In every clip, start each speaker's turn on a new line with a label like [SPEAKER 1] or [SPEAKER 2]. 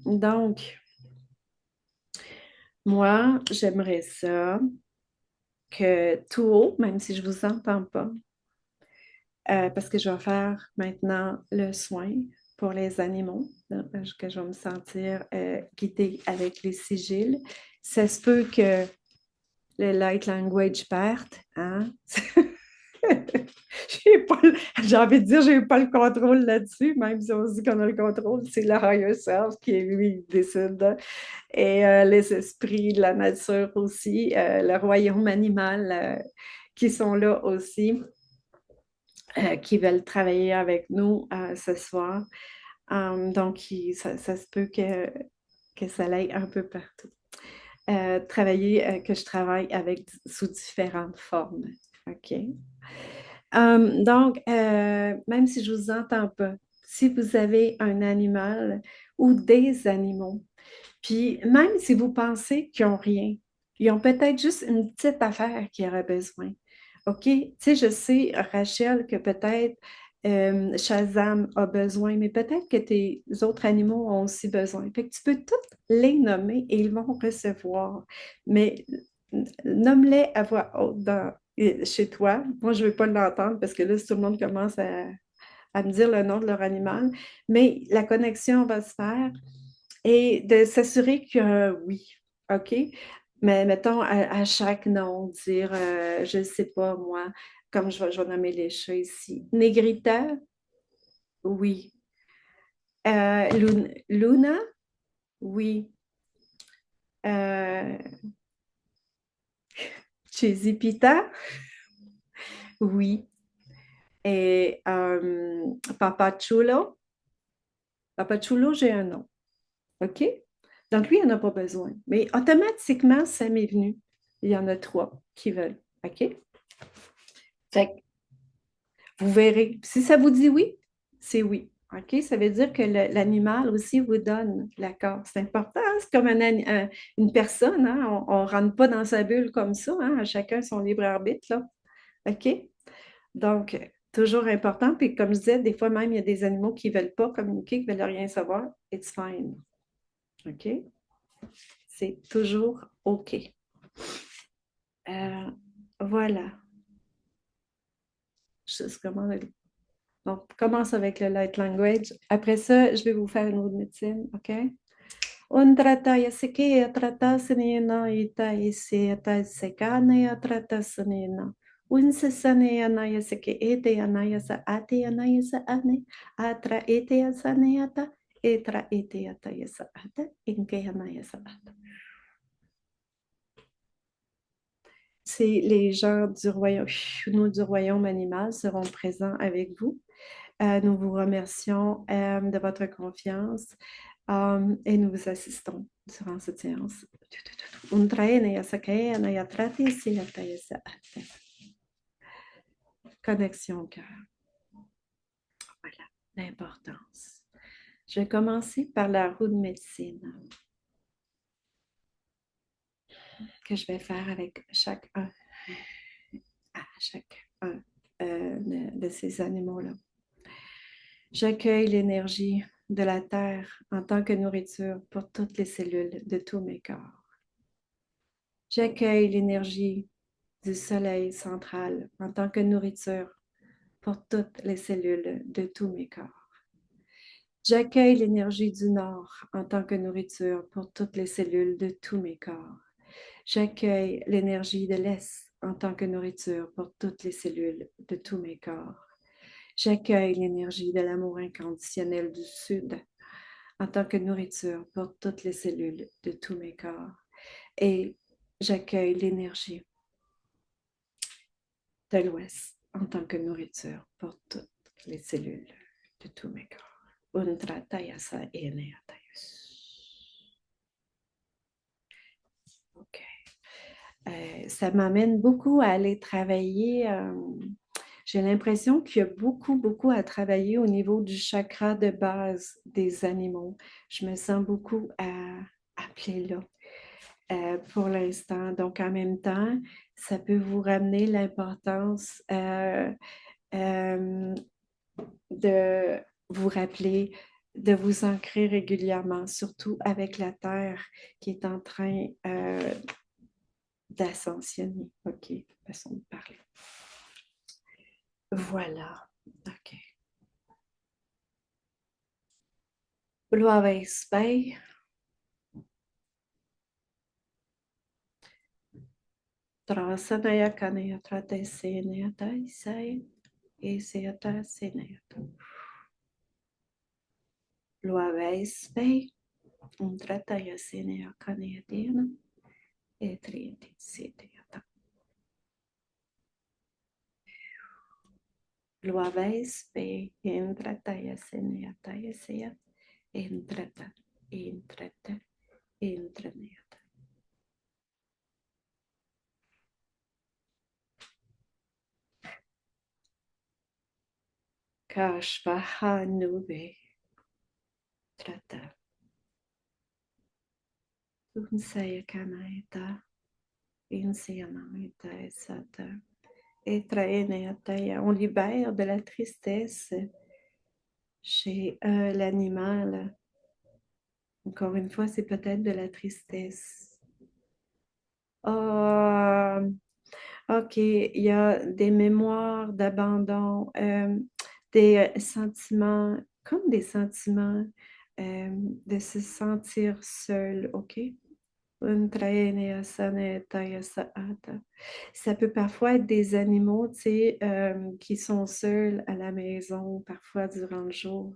[SPEAKER 1] Donc, moi, j'aimerais ça que tout haut, même si je ne vous entends pas, parce que je vais faire maintenant le soin pour les animaux, là, que je vais me sentir guidée avec les sigils. Ça se peut que le light language perde, hein? J'ai envie de dire, j'ai pas le contrôle là-dessus, même si on se dit qu'on a le contrôle, c'est le higher self qui, lui, décide. Et les esprits de la nature aussi, le royaume animal qui sont là aussi, qui veulent travailler avec nous ce soir. Donc, ça se peut que ça aille un peu partout. Que je travaille avec sous différentes formes. OK? Donc, même si je ne vous entends pas, si vous avez un animal ou des animaux, puis même si vous pensez qu'ils n'ont rien, ils ont peut-être juste une petite affaire qui aurait besoin. OK? Tu sais, je sais, Rachel, que peut-être Shazam a besoin, mais peut-être que tes autres animaux ont aussi besoin. Fait que tu peux toutes les nommer et ils vont recevoir. Mais nomme-les à voix haute chez toi. Moi, je ne veux pas l'entendre parce que là, si tout le monde commence à me dire le nom de leur animal, mais la connexion va se faire et de s'assurer que oui, OK? Mais mettons à chaque nom, dire, je ne sais pas moi, comme je vais nommer les chats ici. Negrita, oui. Luna, oui. Euh, Chizipita, oui. Et Papa Chulo, Papa Chulo, j'ai un nom. OK? Donc, lui, il n'en a pas besoin. Mais automatiquement, ça m'est venu. Il y en a trois qui veulent. OK? Fait que vous verrez. Si ça vous dit oui, c'est oui. OK? Ça veut dire que l'animal aussi vous donne l'accord. C'est important. Hein? C'est comme une personne. Hein? On ne rentre pas dans sa bulle comme ça. Hein? Chacun son libre arbitre. Là. OK? Donc, toujours important. Puis, comme je disais, des fois même, il y a des animaux qui ne veulent pas communiquer, qui ne veulent rien savoir. It's fine. OK? C'est toujours OK. Euh, voilà. Donc, on commence avec le light language. Après ça, je vais vous faire une autre médecine, OK? Undrata yasike atrata sanena ita ise ata sekana atrata sanena. Unse sanena yasike ete anayasa ate anayasa ane atra ete asaneata etra ete ata yasa ata inke anayasa ata. C'est les gens du royaume animal seront présents avec vous. Nous vous remercions de votre confiance et nous vous assistons durant cette séance. Connexion au cœur. Voilà, l'importance. Je vais commencer par la roue de médecine que je vais faire avec chacun de ces animaux-là. J'accueille l'énergie de la terre en tant que nourriture pour toutes les cellules de tous mes corps. J'accueille l'énergie du soleil central en tant que nourriture pour toutes les cellules de tous mes corps. J'accueille l'énergie du nord en tant que nourriture pour toutes les cellules de tous mes corps. J'accueille l'énergie de l'est en tant que nourriture pour toutes les cellules de tous mes corps. J'accueille l'énergie de l'amour inconditionnel du sud en tant que nourriture pour toutes les cellules de tous mes corps. Et j'accueille l'énergie de l'ouest en tant que nourriture pour toutes les cellules de tous mes corps. OK. Ça m'amène beaucoup à aller travailler. J'ai l'impression qu'il y a beaucoup, beaucoup à travailler au niveau du chakra de base des animaux. Je me sens beaucoup appelée là pour l'instant. Donc, en même temps, ça peut vous ramener l'importance de vous rappeler de vous ancrer régulièrement, surtout avec la Terre qui est en train d'ascensionner. OK, façon de parler. Voilà. OK. Luaveis Bay. Trasanaya Kanaya Trate Seneata Isai. Eseata Seneata. Luaveis Bay. Trataya Senea Kanaya Diana. Etrienti Seteata. Luaveis Bay. Trataya Seneata Isea. Entrata. Entrata. Intraneata. Kashvaha Nube. Trata. Unsaya Kanaeta. Insianaita Esata. Etraeneata. On libère de la tristesse chez l'animal. Encore une fois, c'est peut-être de la tristesse. Ah, OK, il y a des mémoires d'abandon, des sentiments, comme des sentiments de se sentir seul, OK? Ça peut parfois être des animaux, tu sais, qui sont seuls à la maison, parfois durant le jour.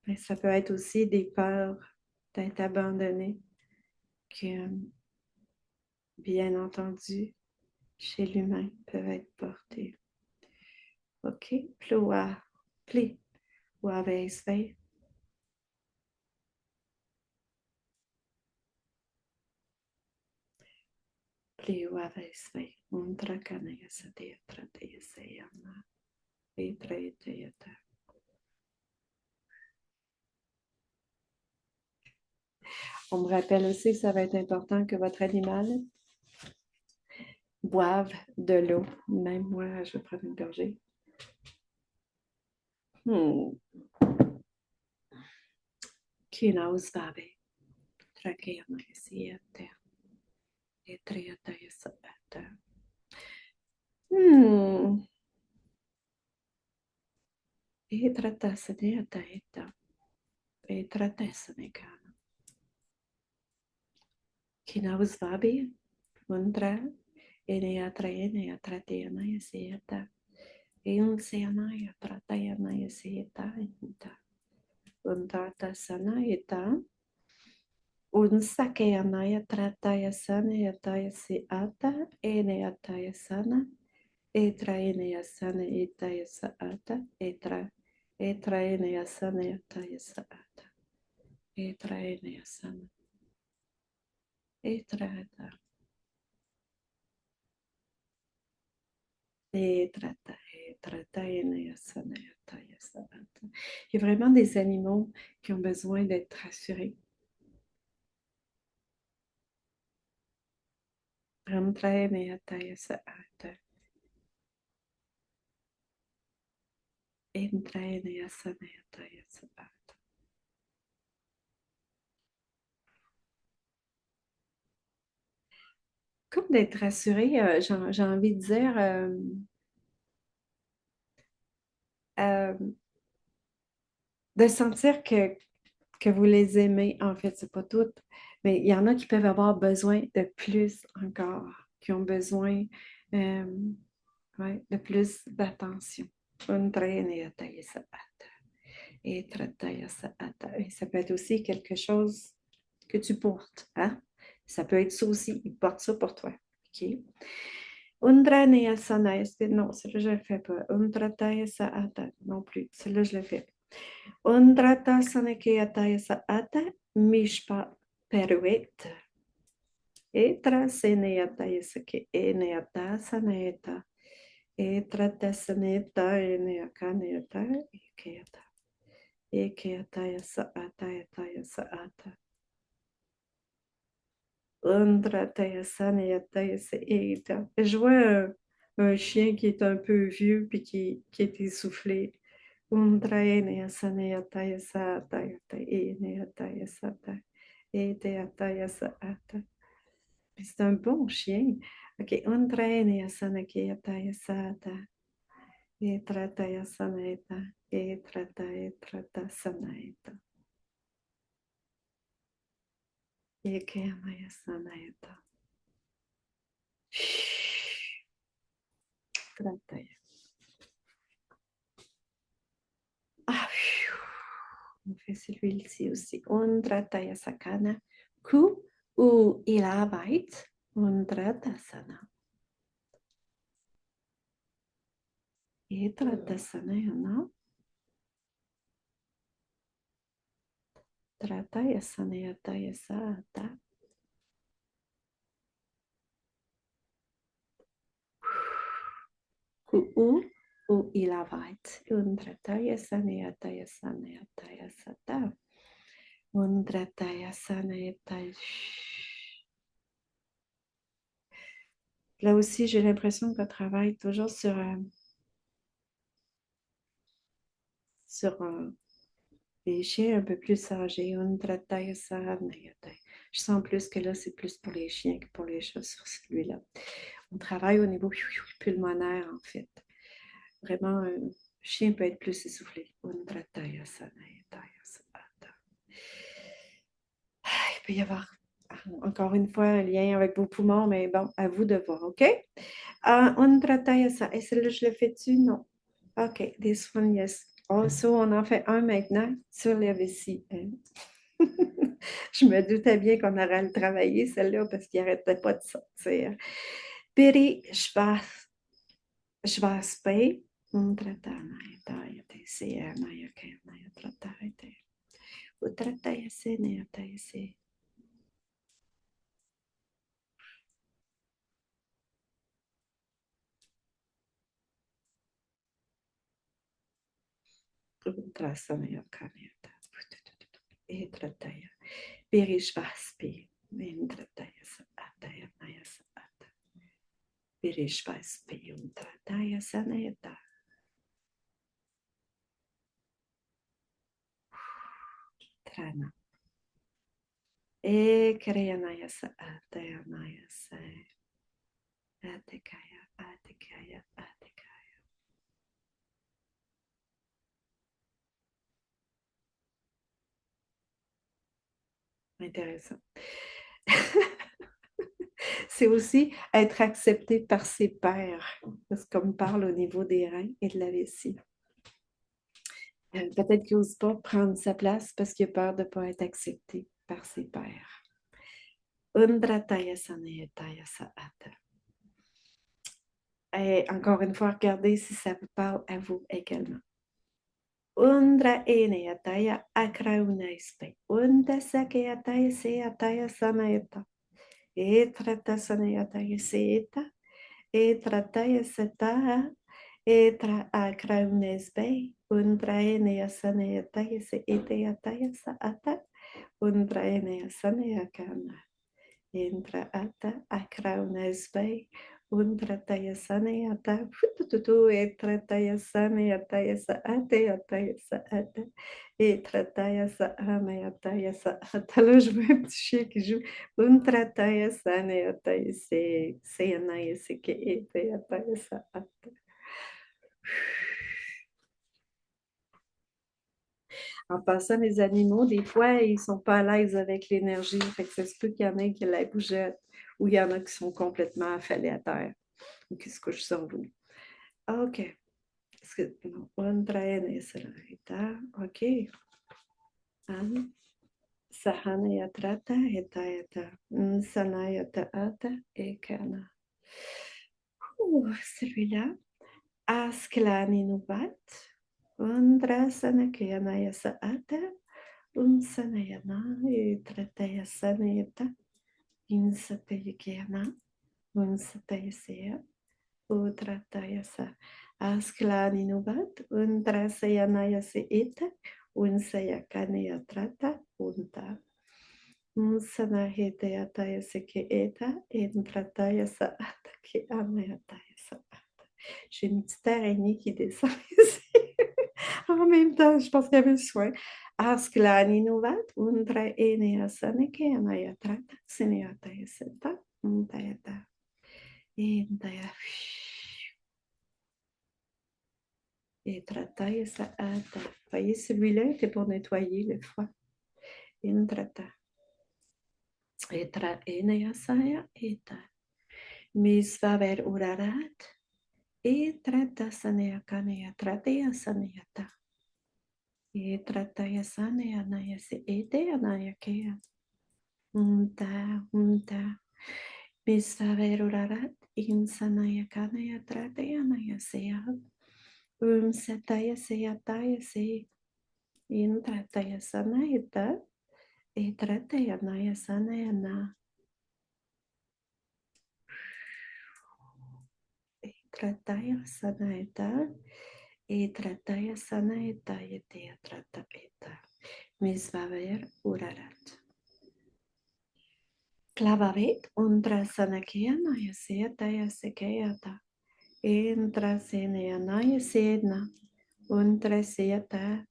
[SPEAKER 1] Mais ça peut être aussi des peurs d'être abandonné, qui, bien entendu, chez l'humain, peuvent être portées. OK? Ploa, pli, waveisvei. Pli waveisvei. Undra kanaya sadeya trateya seyama. Vitrayeteyata. On me rappelle aussi que ça va être important que votre animal boive de l'eau. Même moi, je vais prendre une gorgée. Kinaus babe. Trakeya magesiyate. Etrayataya sabata. Etratasane ataeta. Etratasane kana. Kinaus babe. Undra. Eneatraene atrateana yasiyata. Eunseanaya tratayana yasiyata. Undata sanaita. Unsakeanaya trataya sana yataya si ata. Eneataya sana. Etra enea sana etaya saata. Etra enea sana etaya saata. Etra enea sana. Etra eta. Etra enea sana etaya saata. Il y a vraiment des animaux qui ont besoin d'être rassurés. Etra enea etaya saata. Etra enea sana etaya saata. Comme d'être rassuré, j'ai envie de dire, euh, de sentir que vous les aimez. En fait, c'est pas toutes, mais il y en a qui peuvent avoir besoin de plus encore, qui ont besoin euh, ouais, de plus d'attention. Et ça peut être aussi quelque chose que tu portes. Hein? Ça peut être ça aussi. Il porte ça pour toi. OK? Undranea sana, non, celui-là, je ne le fais pas. Undrataya saata, non plus. Celui-là, je le fais. Undrata sanekeyataya saata, mishpa peruet. Etra seneyataya sake eneyata saneta. Etra tesaneta eneakaneta ekeyata. Eke ataya sa ataya taya sa ata. Undra taya sana taya sa eta. Je vois un chien qui est un peu vieux puis qui est essoufflé. Undra ene sana taya sa ataya taya ene ataya sa ata. Ete ataya sa ata. Puis c'est un bon chien. Ok, undra ene sana ataya sa ata. Etra taya sana eta. Etra ta sana eta. Eke amaya sana eta. Trataya. Ah, on fait celui-ci aussi. Undrataya sakana. Ku u ilavait. Undratasana. Etratasana yana. Trataya sanayataya sata. Ku u ilavait. Undrataya sanayataya sanayataya sata. Undrataya sanayataya. Là aussi, j'ai l'impression qu'on travaille toujours sur les chiens un peu plus âgés. Je sens plus que là, c'est plus pour les chiens que pour les chats sur celui-là. On travaille au niveau pulmonaire, en fait. Vraiment, un chien peut être plus essoufflé. Il peut y avoir, encore une fois, un lien avec vos poumons, mais bon, à vous de voir, OK? Et celle-là, je le fais-tu? Non. OK, this one, yes. Oh, ça, on en fait un maintenant sur la vessie. Je me doutais bien qu'on aurait à le travailler, celle-là, parce qu'il n'arrêtait pas de sortir. Piri, Schwarzbe, Undratana, Tayate, Sea, Maya, Kaya, Tratate, Utrataya, Sene, Tayase. Udrasana, Kanyata, Etrataya, Piri, Schwarzbe, Indrataya, Ataya, Maya, Ata, Piri, Schwarzbe, Undrataya, Saneta. Trana. E Kriyanaya sa Atayanaya sa Atikaya, Atikaya, Atikaya. Intéressant. C'est aussi être accepté par ses pairs, parce qu'on me parle au niveau des reins et de la vessie. Peut-être qu'il n'ose pas prendre sa place parce qu'il a peur de ne pas être accepté par ses pairs. Undrataya sanayataya saata. Et encore une fois, regardez si ça vous parle à vous également. Undra eneyataya akraunaspe. Unda sakeyataya seyataya sanayata. Etrata sanayataya seyata. Etrataya setaha. Etra akraunesbe. Undra eneyasanayataya se eteyataya saata. Undra eneyasanayakana. Entra ata akraunesbe. Undrataya sanayata. Futututu etrataya sanayataya saataya saata. Etrataya saanayataya saata. Là, je vois un petit chien qui joue. Undrataya sanayataya se seanaya seke etayataya saata. En passant, les animaux, des fois, ils ne sont pas à l'aise avec l'énergie. Fait que ça se peut qu'il y en ait qui la bougeette ou il y en a qui sont complètement affalés à terre ou qui se couchent sur vous. OK. Est-ce que non, on traîne là. OK. Sahana trata eta. Sanaya ata ekana. Celui-là. Asklani nubat. Undra sanakianaya saata. Sanayana trataya sanayata. Insatayakena. Unsatayasea. Utrataya sa. Asklani nubat. Undra sayanaya se eta. unsaya kanea trata, unta. Unsana hete ataya seke eta, entrataya sa ata ke ameataya sa ata. J'ai une petite araignée qui descend ici. En même temps, je pense qu'il y avait soin. Asklani nuvat, undra enea saneke anaya trata, seneataya seta, untayata. Entaya. Et trataya sa ata. Voyez, celui-là était pour nettoyer le foie. Intrata. Etra enea saya eta. Misvaver urarat. Etrata sanea kanea tratea saneata. Etrataya sanea naya se ete anaya kea. Unta. Misvaver urarat. Insanaya kanea tratea naya sea. Setaya seataya se. Intrataya sanaeta. Etrataya naya sanayana. Etrataya sanaeta. Etrataya sanaeta yetea trata eta. Misvaver urarat. Klavavet undra sanakea naya seataya sekeata. Entra senea naya sena. Undra seata.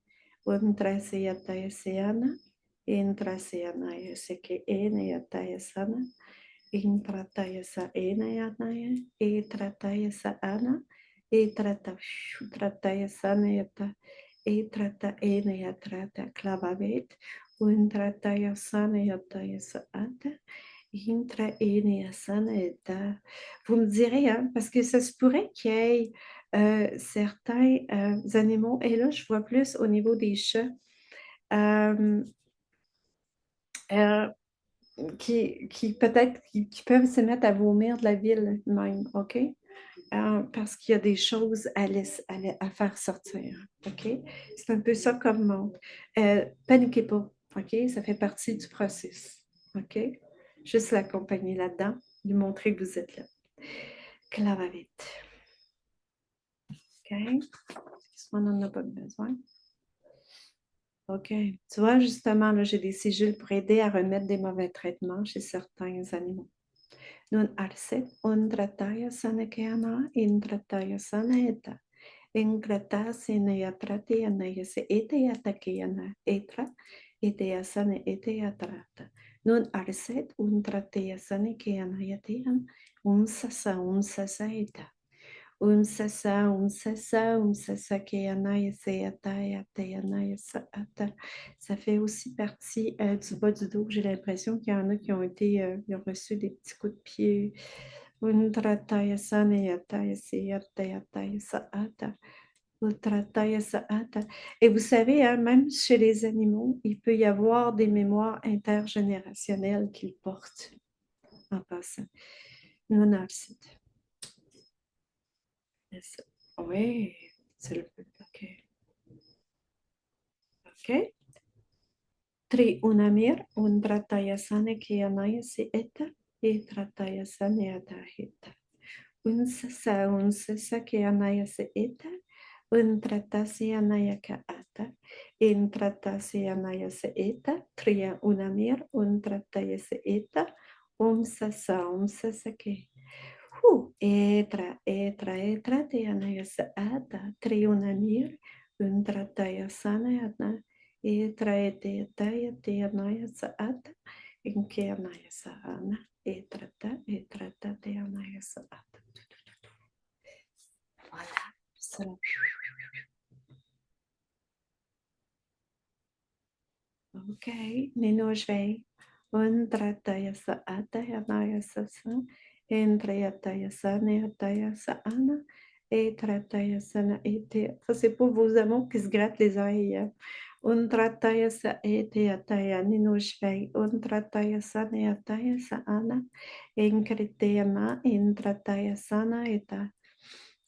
[SPEAKER 1] Undra seataya seana. Entra seanaya seke enea sana. Intrataya sa enayanaya, etrataya sa ana, trataya sanayata, etrata enayatrata klavavet, untrataya sanayataya sa ata, intra enaya sanayata. Vous me direz, hein, parce que ça se pourrait qu'il y ait certains animaux, et là je vois plus au niveau des chats, euh, euh, qui peut-être qui peuvent se mettre à vomir de la ville même, OK? Parce qu'il y a des choses à faire sortir, OK? C'est un peu ça comme monde. Paniquez pas, OK? Ça fait partie du processus, OK? Juste l'accompagner là-dedans, lui montrer que vous êtes là. Clavavite. OK? On n'en a pas besoin. OK. Tu vois, justement, là, j'ai des sigiles pour aider à remettre des mauvais traitements chez certains animaux. Nun arset undrataya sanakeana indrataya sanaeta. Ingrata sinaya tratia nayase etea takiana etra etea sana etea trata. Nun arset undratia sanakeana yatean unsasa eta. Umsasa keana yaseata yateana yasaata. Ça fait aussi partie du bas du dos. J'ai l'impression qu'il y en a qui ont été, ils ont reçu des petits coups de pied. Undrataya sanayataya seyataya saata. Ultrataya saata. Et vous savez, hein, même chez les animaux, il peut y avoir des mémoires intergénérationnelles qu'ils portent en passant. Non, oui, c'est le peu. OK. OK. Tri unamir, undrataya sane kianaya si eta, e trataya sane atahita. Unsasa kianaya si eta, untratasi anaya ka ata, intratasi anaya si eta, tria unamir, untrataya si eta, umsasa ke. Etra, te anaya si ata, tri unamir, untrataya sanayana, etra te anaya sa ata, inke anaya sa ana, etrata te anaya sa ata. Voilà, cela. Ok, Nino Shvei, Undrataya sa ata anaya sa sa, Endrayataya sa neataya sa ana, Etrataya sa na ete. Ça, c'est pour vos amours qui se grattent les oreilles. Undrataya sa ete ataya Nino Shvei, Undrataya sa neataya sa ana, Enkriteya ma, Endrataya sa na eta.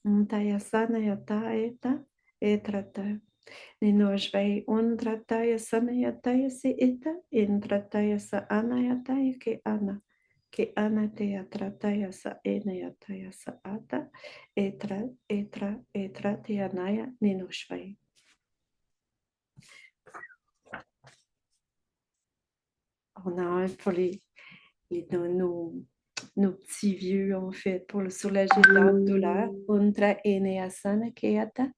[SPEAKER 1] Untaya sa neata eta, Etrata. Ninojvei undrataya sanayataya si ita, indrataya sa anayataya ke ana te atrataya sa enayataya sa ata, etra te anaya ninojvei. On a un pour nos petits vieux, en fait, pour soulager leur douleur. Undra Eneyasana Keyata,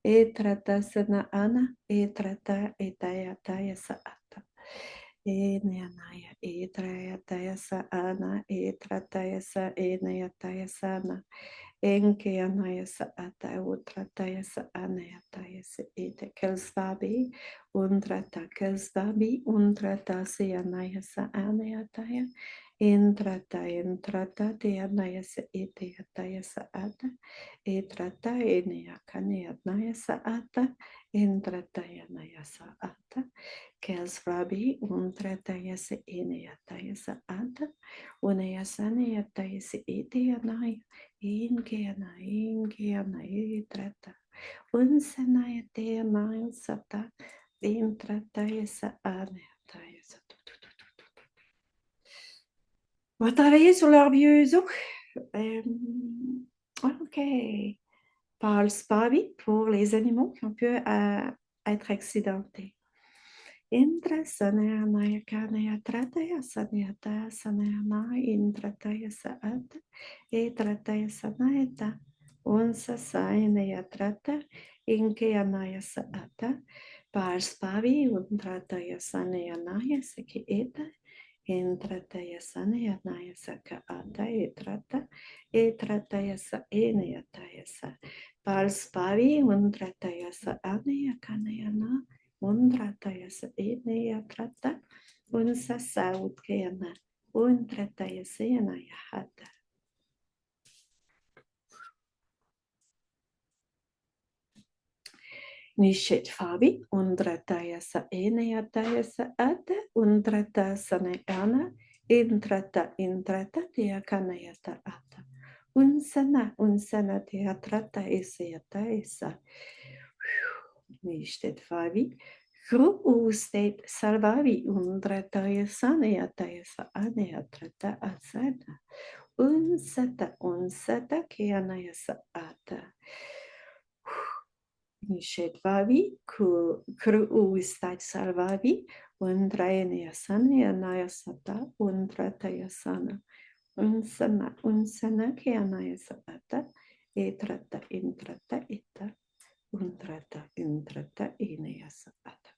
[SPEAKER 1] Etratasana Ana, Etrata Etayataya Saata. Eneanaya, Etrayataya Saana, Etrataya Sa Eneyataya Sana. Enke anaya sa ata utrataya sa anaya taya sa ete kelsvabi undrata kelsvabi undrata se anaya sa anaya taya entrata te anaya sa ete ataya sa ata etrata enea kanea anaya sa ata entrata anaya sa ata kelsvabi undrata sa enea taya sa ata unaya sa anaya taya sa ete anaya Inkeana, Etrata, Unsanaya Teanaya Sata, Intrataya Sa Anataya Sata. On va travailler sur leur vieux os. OK. Parle Spavi pour les animaux qui ont pu être accidentés. Indra Sanaya Kanaya Trataya Sanayata Sanayana Indrataya Saat Etrataya Sanayata Unsa Sayanaya Trata Inkeyanaya Saata Parspavi Undrataya Sanayanaya Saki Eta Indrataya Sanayanaya Sakaata Etrataya Sa Enayataya Sa Parspavi Undrataya Sa Anaya Kanayana Undrataya sa eneya trata, unsa saut kena, undrataya sena yahata. Nishet fabi, undrataya sa eneya taya sa ata, undrata sanayana, intrata tia kanayata ata. Unsana tia trata eseyata esa. Nishet fabi. Gru state salvavi undrataya sanayataya sa anayatrata asana. Unsata kianaya sa ata. Nishetvavi kru state salvavi undrayanaya sanayanaya sata undrataya sana. Unsana kianaya sa ata. Etrata intrata ita. Undrata intrata inaya sa ata.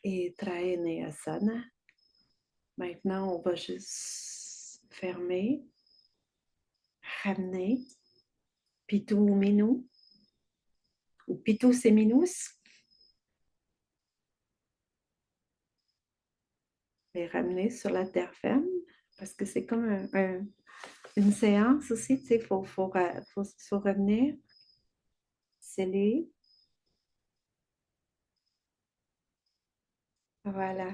[SPEAKER 1] Et Traeneyasana. Maintenant, on va juste fermer, ramener, pitou minou, ou pitou c'est minous, et ramener sur la terre ferme, parce que c'est comme une séance aussi, tu sais, faut revenir, sceller, voilà,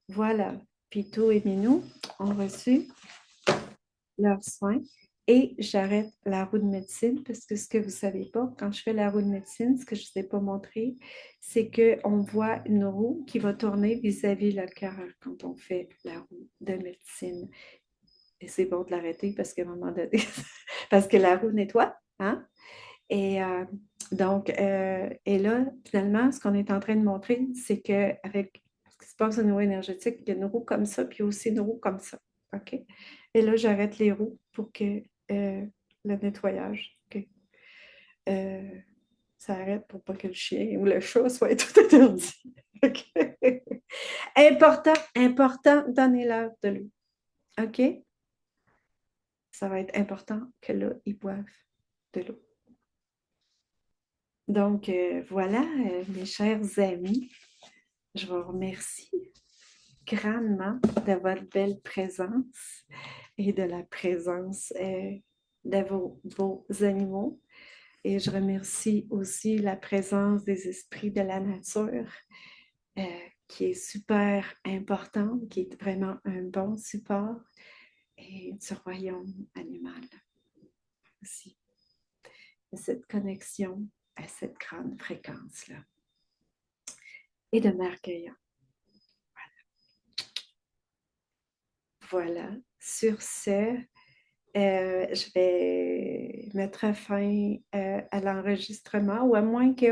[SPEAKER 1] voilà, pitou et minou ont reçu leurs soins. Et j'arrête la roue de médecine parce que ce que vous ne savez pas, quand je fais la roue de médecine, ce que je ne vous ai pas montré, c'est qu'on voit une roue qui va tourner vis-à-vis le cœur quand on fait la roue de médecine. Et c'est bon de l'arrêter parce qu'à un moment donné, parce que la roue nettoie, hein? Et donc, et là, finalement, ce qu'on est en train de montrer, c'est qu'avec ce qui se passe au niveau énergétique, il y a une roue comme ça, puis aussi une roue comme ça. OK? Et là, j'arrête les roues pour que le nettoyage, que ça arrête pour pas que le chien ou le chat soit tout interdit. Okay? Important, donnez-leur de l'eau. OK? Ça va être important que là, ils boivent de l'eau. Donc, voilà, mes chers amis, je vous remercie grandement de votre belle présence et de la présence de vos animaux. Et je remercie aussi la présence des esprits de la nature qui est super importante, qui est vraiment un bon support, et du royaume animal aussi. Cette connexion à cette grande fréquence-là. Et de merveilleux. Voilà. Sur ce, je vais mettre fin à l'enregistrement, ou à moins que